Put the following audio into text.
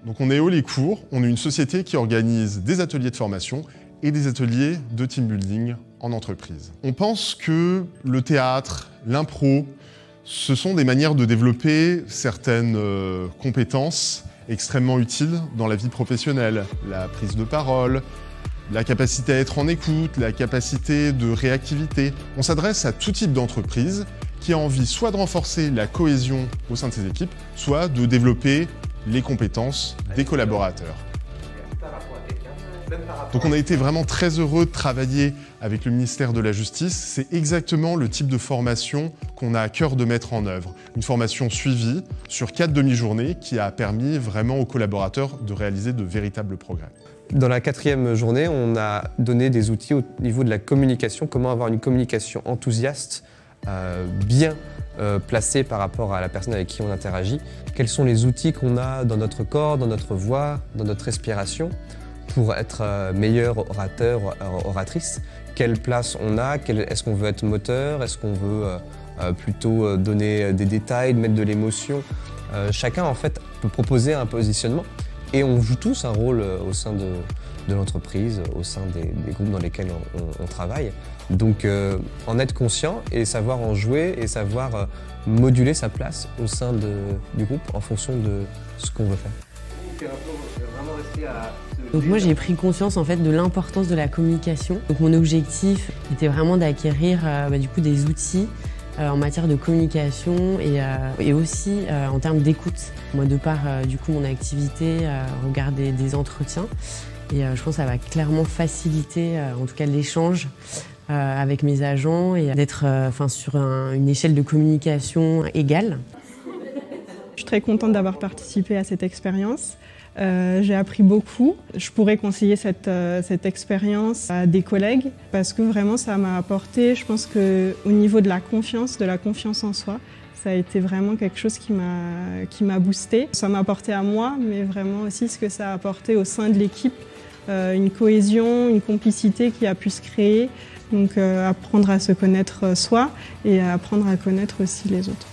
Donc on est Haut les Cours, on est une société qui organise des ateliers de formation et des ateliers de team building en entreprise. On pense que le théâtre, l'impro, ce sont des manières de développer certaines compétences extrêmement utiles dans la vie professionnelle. La prise de parole, la capacité à être en écoute, la capacité de réactivité. On s'adresse à tout type d'entreprise qui a envie soit de renforcer la cohésion au sein de ses équipes, soit de développer les compétences des collaborateurs. Donc on a été vraiment très heureux de travailler avec le ministère de la Justice. C'est exactement le type de formation qu'on a à cœur de mettre en œuvre. Une formation suivie sur 4 demi-journées qui a permis vraiment aux collaborateurs de réaliser de véritables progrès. Dans la 4e journée, on a donné des outils au niveau de la communication, comment avoir une communication enthousiaste, bien placée par rapport à la personne avec qui on interagit. Quels sont les outils qu'on a dans notre corps, dans notre voix, dans notre respiration pour être meilleur orateur, oratrice. Quelle place on a, est-ce qu'on veut être moteur, est-ce qu'on veut plutôt donner des détails, mettre de l'émotion. Chacun en fait peut proposer un positionnement et on joue tous un rôle au sein de l'entreprise, au sein des groupes dans lesquels on travaille. Donc en être conscient et savoir en jouer et savoir moduler sa place au sein du groupe en fonction de ce qu'on veut faire. Donc moi j'ai pris conscience en fait de l'importance de la communication. Donc mon objectif était vraiment d'acquérir du coup des outils en matière de communication et aussi en termes d'écoute. Moi de par du coup mon activité, regarder des entretiens et je pense que ça va clairement faciliter en tout cas l'échange avec mes agents et d'être sur une échelle de communication égale. Je suis très contente d'avoir participé à cette expérience. J'ai appris beaucoup. Je pourrais conseiller cette expérience à des collègues parce que vraiment ça m'a apporté, je pense qu'au niveau de la confiance en soi, ça a été vraiment quelque chose qui m'a boosté. Ça m'a apporté à moi, mais vraiment aussi ce que ça a apporté au sein de l'équipe, une cohésion, une complicité qui a pu se créer. Donc apprendre à se connaître soi et à apprendre à connaître aussi les autres.